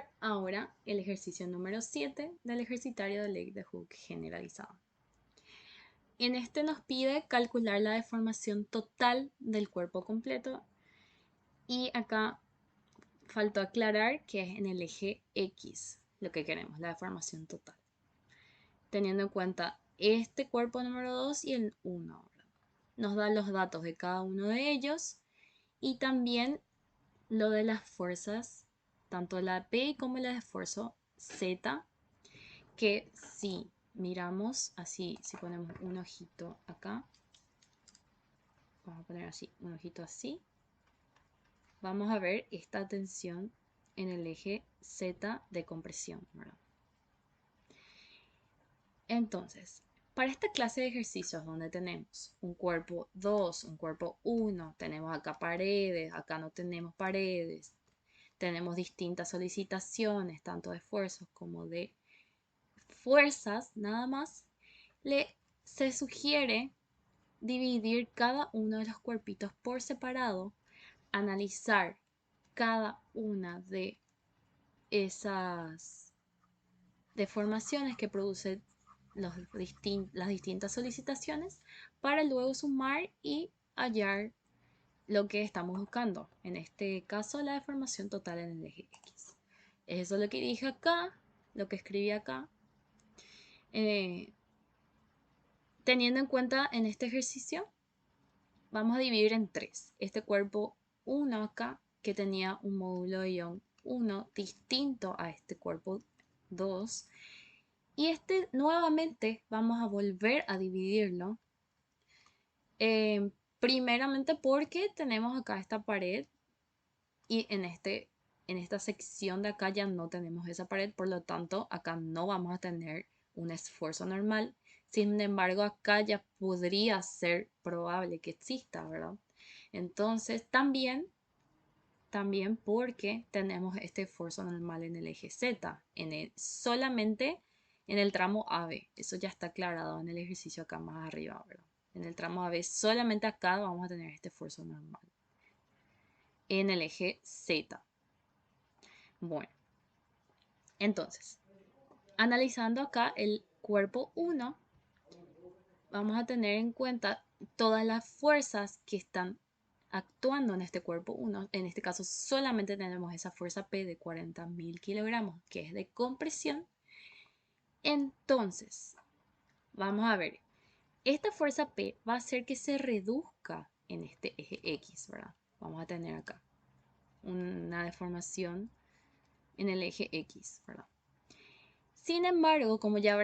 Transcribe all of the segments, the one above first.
realizar ahora el ejercicio número 7 del ejercitario de ley de Hooke generalizado. En este nos pide calcular la deformación total del cuerpo completo y acá faltó aclarar que es en el eje X lo que queremos, la deformación total. Teniendo en cuenta este cuerpo número 2 y el 1. Nos da los datos de cada uno de ellos y también lo de las fuerzas, tanto la P como el esfuerzo Z, que si miramos así, si ponemos un ojito acá, vamos a poner así, un ojito así, vamos a ver esta tensión en el eje Z de compresión, ¿verdad? Entonces, para esta clase de ejercicios donde tenemos un cuerpo 2, un cuerpo 1, tenemos acá paredes, acá no tenemos paredes, tenemos distintas solicitaciones, tanto de esfuerzos como de fuerzas, nada más, se sugiere dividir cada uno de los cuerpitos por separado, analizar cada una de esas deformaciones que producen las distintas solicitaciones para luego sumar y hallar lo que estamos buscando. En este caso, la deformación total en el eje X. Eso es lo que dije acá, lo que escribí acá. Teniendo en cuenta en este ejercicio, vamos a dividir en tres. Este cuerpo 1 acá, que tenía un módulo de ion 1 distinto a este cuerpo 2. Y este nuevamente vamos a volver a dividirlo. Primeramente porque tenemos acá esta pared y en esta sección de acá ya no tenemos esa pared, por lo tanto acá no vamos a tener un esfuerzo normal. Sin embargo, acá ya podría ser probable que exista, ¿verdad? Entonces, también porque tenemos este esfuerzo normal en el eje Z, solamente en el tramo AB. Eso ya está aclarado en el ejercicio acá más arriba, ¿verdad? En el tramo AB, solamente acá vamos a tener este esfuerzo normal en el eje Z. Bueno, entonces, analizando acá el cuerpo 1, vamos a tener en cuenta todas las fuerzas que están actuando en este cuerpo 1. En este caso solamente tenemos esa fuerza P de 40.000 kilogramos, que es de compresión. Entonces, vamos a ver, esta fuerza P va a hacer que se reduzca en este eje X, ¿verdad? Vamos a tener acá una deformación en el eje X, ¿verdad? Sin embargo, como ya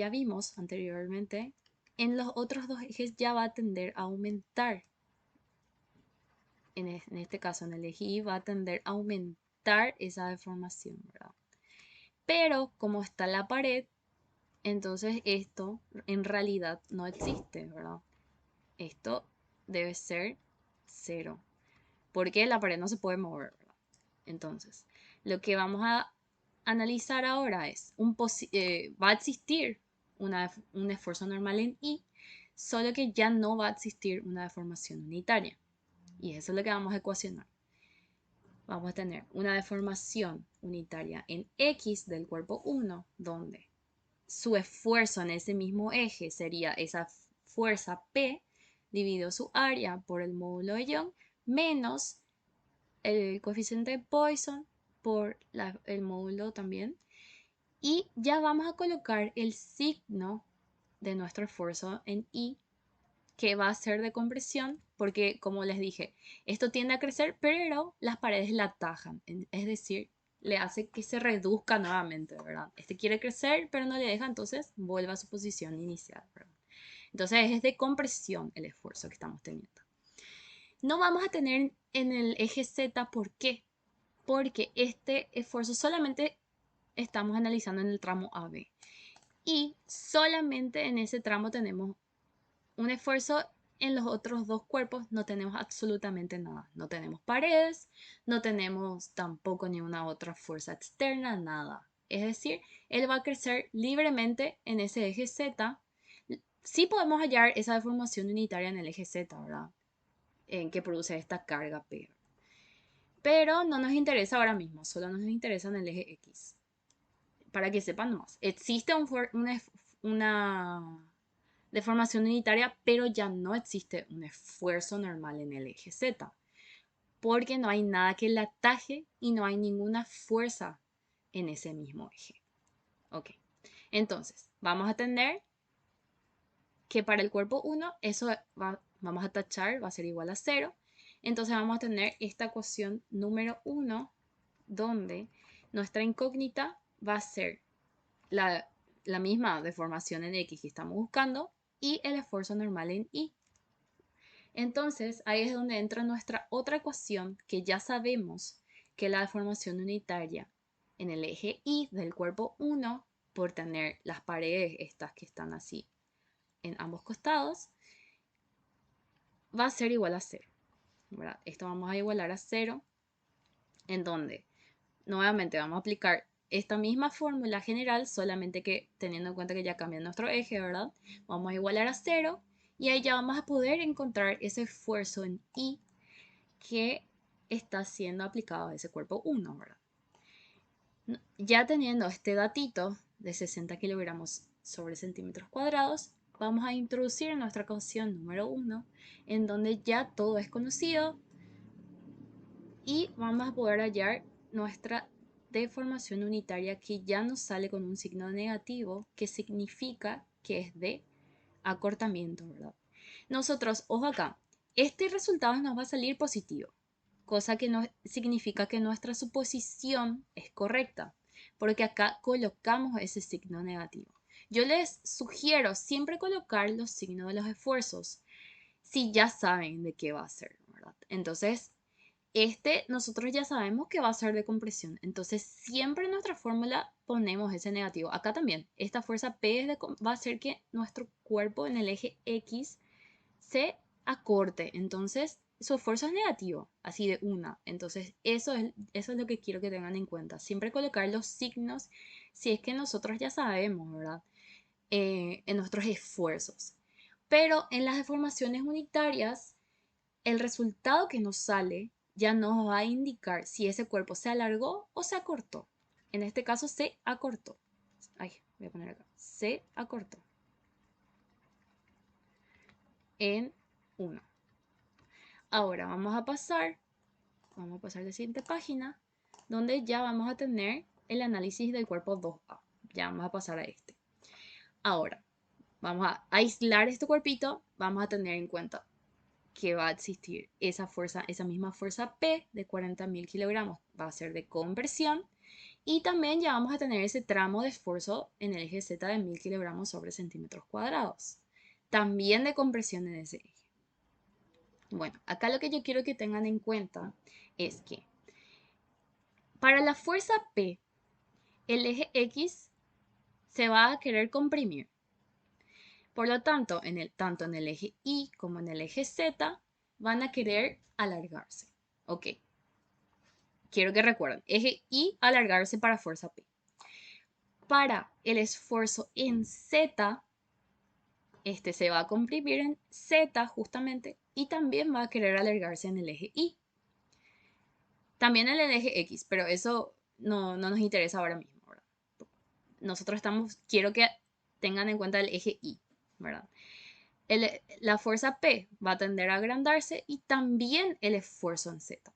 vimos anteriormente, en los otros dos ejes ya va a tender a aumentar. En este caso, en el eje Y va a tender a aumentar esa deformación, ¿verdad? Pero como está la pared, entonces esto en realidad no existe, ¿verdad? Esto debe ser 0, porque la pared no se puede mover, ¿verdad? Entonces, lo que vamos a analizar ahora es, va a existir un esfuerzo normal en I, solo que ya no va a existir una deformación unitaria. Y eso es lo que vamos a ecuacionar. Vamos a tener una deformación unitaria en X del cuerpo 1, donde su esfuerzo en ese mismo eje sería esa fuerza P dividido su área por el módulo de Young menos el coeficiente de Poisson por el módulo también. Y ya vamos a colocar el signo de nuestro esfuerzo en I, que va a ser de compresión, porque como les dije, esto tiende a crecer, pero las paredes la atajan, es decir, le hace que se reduzca nuevamente, ¿verdad? Este quiere crecer, pero no le deja, entonces vuelve a su posición inicial, ¿verdad? Entonces es de compresión el esfuerzo que estamos teniendo. No vamos a tener en el eje Z, ¿por qué? Porque este esfuerzo solamente estamos analizando en el tramo AB. Y solamente en ese tramo tenemos un esfuerzo. En los otros dos cuerpos no tenemos absolutamente nada. No tenemos paredes, no tenemos tampoco ni una otra fuerza externa, nada. Es decir, él va a crecer libremente en ese eje Z. Sí podemos hallar esa deformación unitaria en el eje Z, ¿verdad? En que produce esta carga P. Pero no nos interesa ahora mismo, solo nos interesa en el eje X. Para que sepan más, existe una deformación unitaria, pero ya no existe un esfuerzo normal en el eje Z, porque no hay nada que la ataje y no hay ninguna fuerza en ese mismo eje. Ok, entonces vamos a tener que para el cuerpo 1 vamos a tachar, va a ser igual a 0. Entonces vamos a tener esta ecuación número 1, donde nuestra incógnita va a ser la, la misma deformación en X que estamos buscando y el esfuerzo normal en Y. Entonces ahí es donde entra nuestra otra ecuación, que ya sabemos que la deformación unitaria en el eje Y del cuerpo 1, por tener las paredes estas que están así en ambos costados, va a ser igual a 0, ¿verdad? Esto vamos a igualar a 0, en donde nuevamente vamos a aplicar esta misma fórmula general, solamente que teniendo en cuenta que ya cambia nuestro eje, ¿verdad? Vamos a igualar a 0 y ahí ya vamos a poder encontrar ese esfuerzo en Y que está siendo aplicado a ese cuerpo 1, ¿verdad? Ya teniendo este datito de 60 kilogramos sobre centímetros cuadrados, vamos a introducir nuestra ecuación número 1, en donde ya todo es conocido y vamos a poder hallar nuestra deformación unitaria, que ya nos sale con un signo negativo, que significa que es de acortamiento, ¿verdad? Nosotros, ojo acá, este resultado nos va a salir positivo, cosa que no significa que nuestra suposición es correcta, porque acá colocamos ese signo negativo. Yo les sugiero siempre colocar los signos de los esfuerzos si ya saben de qué va a ser, ¿verdad? Entonces, nosotros ya sabemos que va a ser de compresión, entonces siempre en nuestra fórmula ponemos ese negativo. Acá también, esta fuerza P va a hacer que nuestro cuerpo en el eje X se acorte, entonces su esfuerzo es negativo, así de una. Entonces eso es lo que quiero que tengan en cuenta. Siempre colocar los signos si es que nosotros ya sabemos, ¿verdad? En nuestros esfuerzos. Pero en las deformaciones unitarias, el resultado que nos sale ya nos va a indicar si ese cuerpo se alargó o se acortó. En este caso se acortó. Ay, voy a poner acá. Se acortó en 1. Ahora vamos a pasar a la siguiente página, donde ya vamos a tener el análisis del cuerpo 2A. Ya vamos a pasar a este. Ahora, vamos a aislar este cuerpito, vamos a tener en cuenta que va a existir esa fuerza, esa misma fuerza P de 40.000 kilogramos, va a ser de conversión, y también ya vamos a tener ese tramo de esfuerzo en el eje Z de 1000 kilogramos sobre centímetros cuadrados, también de compresión en ese eje. Bueno, acá lo que yo quiero que tengan en cuenta es que para la fuerza P, el eje X se va a querer comprimir. Por lo tanto, tanto en el eje Y como en el eje Z van a querer alargarse. Ok, quiero que recuerden, eje Y alargarse para fuerza P. Para el esfuerzo en Z, este se va a comprimir en Z justamente y también va a querer alargarse en el eje Y. También en el eje X, pero eso no nos interesa ahora mismo, ¿verdad? Nosotros quiero que tengan en cuenta el eje Y, ¿verdad? La fuerza P va a tender a agrandarse y también el esfuerzo en Z.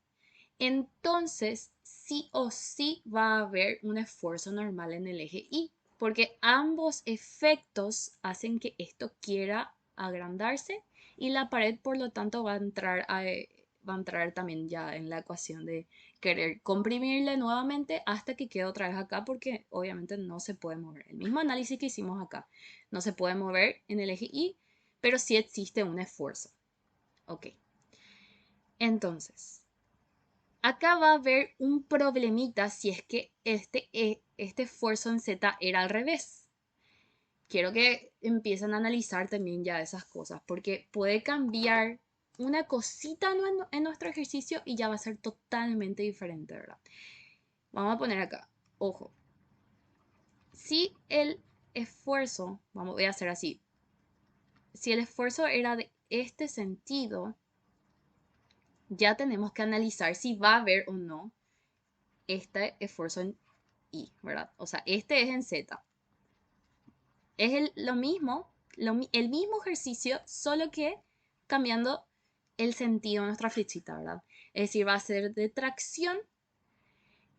Entonces, sí o sí va a haber un esfuerzo normal en el eje Y, porque ambos efectos hacen que esto quiera agrandarse y la pared, por lo tanto, va a entrar también ya en la ecuación de querer comprimirle nuevamente hasta que quede otra vez acá, porque obviamente no se puede mover. El mismo análisis que hicimos acá, no se puede mover en el eje Y, pero sí existe un esfuerzo. Ok. Entonces, acá va a haber un problemita si es que este esfuerzo en Z era al revés. Quiero que empiecen a analizar también ya esas cosas, porque puede cambiar una cosita en nuestro ejercicio y ya va a ser totalmente diferente, ¿verdad? Vamos a poner acá, ojo, si el esfuerzo, voy a hacer así, si el esfuerzo era de este sentido, ya tenemos que analizar si va a haber o no este esfuerzo en Y, ¿verdad? O sea, este es en Z. Es lo mismo, el mismo ejercicio, solo que cambiando el sentido de nuestra flechita, ¿verdad? Es decir, va a ser de tracción.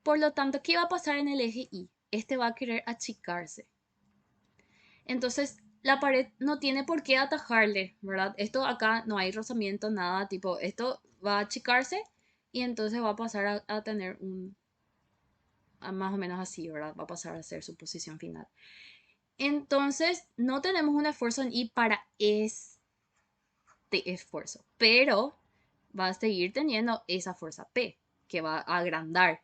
Por lo tanto, ¿qué va a pasar en el eje Y? Este va a querer achicarse. Entonces, la pared no tiene por qué atajarle, ¿verdad? Esto acá no hay rozamiento, nada, tipo, esto va a achicarse y entonces va a pasar a tener más o menos así, ¿verdad? Va a pasar a ser su posición final. Entonces, no tenemos un esfuerzo en Y para este esfuerzo, pero va a seguir teniendo esa fuerza P, que va a agrandar.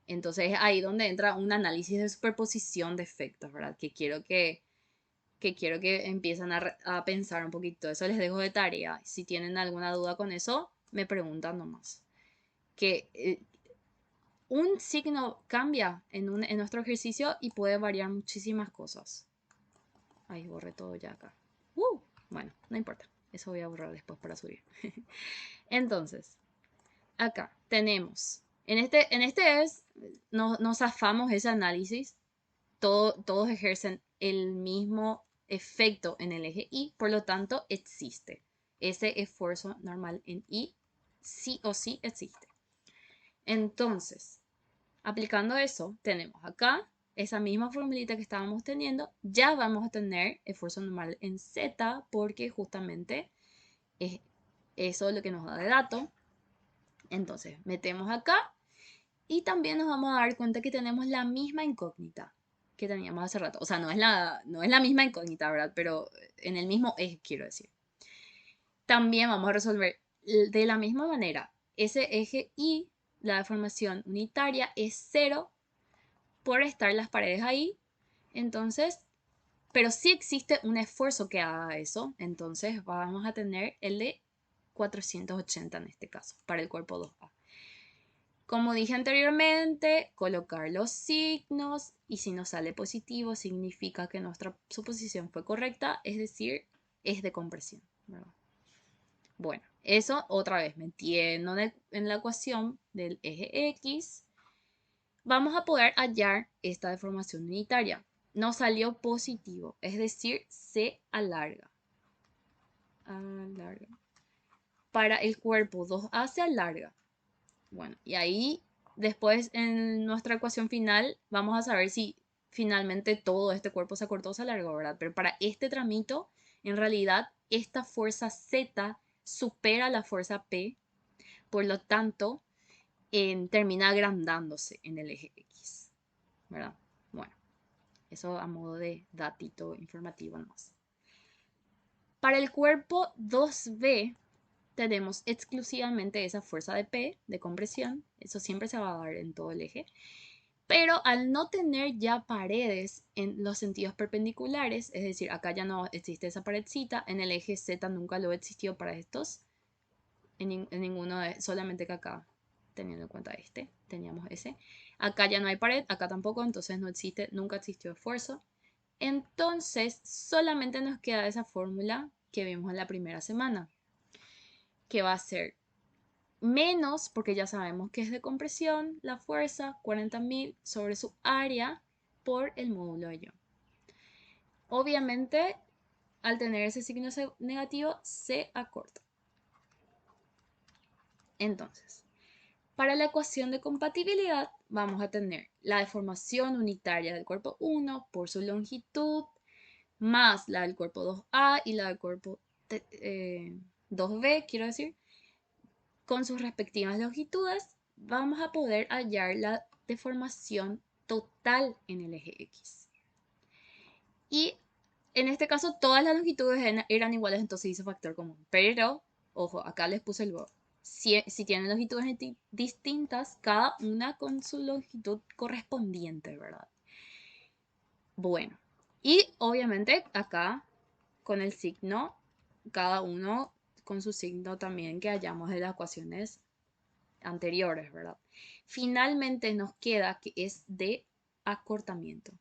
Entonces, es ahí donde entra un análisis de superposición de efectos, ¿verdad? Que quiero que empiecen a pensar un poquito. Eso les dejo de tarea. Si tienen alguna duda con eso, me preguntan nomás. Que un signo cambia en nuestro ejercicio y puede variar muchísimas cosas. Ahí borré todo ya acá. Bueno, no importa. Eso voy a borrar después para subir. Entonces, acá tenemos. Nos zafamos ese análisis. Todos ejercen el mismo efecto en el eje Y, por lo tanto existe. Ese esfuerzo normal en Y sí o sí existe. Entonces, aplicando eso, tenemos acá esa misma formulita que estábamos teniendo, ya vamos a tener esfuerzo normal en Z porque justamente es eso lo que nos da de dato. Entonces, metemos acá y también nos vamos a dar cuenta que tenemos la misma incógnita que teníamos hace rato. O sea, no es la misma incógnita, ¿verdad? Pero en el mismo eje, quiero decir. También vamos a resolver de la misma manera. Ese eje Y, la deformación unitaria, es 0 por estar las paredes ahí. Entonces, pero sí existe un esfuerzo que haga eso. Entonces, vamos a tener el de 480 en este caso, para el cuerpo 2A. Como dije anteriormente, colocar los signos y si nos sale positivo significa que nuestra suposición fue correcta, es decir, es de compresión, ¿verdad? Bueno, eso otra vez metiendo en la ecuación del eje X, vamos a poder hallar esta deformación unitaria. Nos salió positivo, es decir, se alarga. Para el cuerpo 2A se alarga. Bueno, y ahí después en nuestra ecuación final vamos a saber si finalmente todo este cuerpo se acortó o se alargó, ¿verdad? Pero para este tramito, en realidad, esta fuerza Z supera la fuerza P, por lo tanto, termina agrandándose en el eje X, ¿verdad? Bueno, eso a modo de datito informativo nomás. Para el cuerpo 2B, tenemos exclusivamente esa fuerza de P, de compresión, eso siempre se va a dar en todo el eje, pero al no tener ya paredes en los sentidos perpendiculares, es decir, acá ya no existe esa paredcita, en el eje Z nunca lo existió para estos, en ninguno solamente que acá, teniendo en cuenta teníamos ese, acá ya no hay pared, acá tampoco, entonces no existe, nunca existió esfuerzo, entonces solamente nos queda esa fórmula que vimos en la primera semana, que va a ser menos, porque ya sabemos que es de compresión, la fuerza 40.000 sobre su área por el módulo de Young. Obviamente, al tener ese signo negativo, se acorta. Entonces, para la ecuación de compatibilidad, vamos a tener la deformación unitaria del cuerpo 1 por su longitud, más la del cuerpo 2A y la del cuerpo 2B, quiero decir, con sus respectivas longitudes, vamos a poder hallar la deformación total en el eje X. Y en este caso todas las longitudes eran iguales, entonces hice factor común. Pero, ojo, acá les puse el borde. Si tienen longitudes distintas, cada una con su longitud correspondiente, ¿verdad? Bueno, y obviamente acá con el signo, cada uno con su signo también que hallamos de las ecuaciones anteriores, ¿verdad? Finalmente nos queda que es de acortamiento.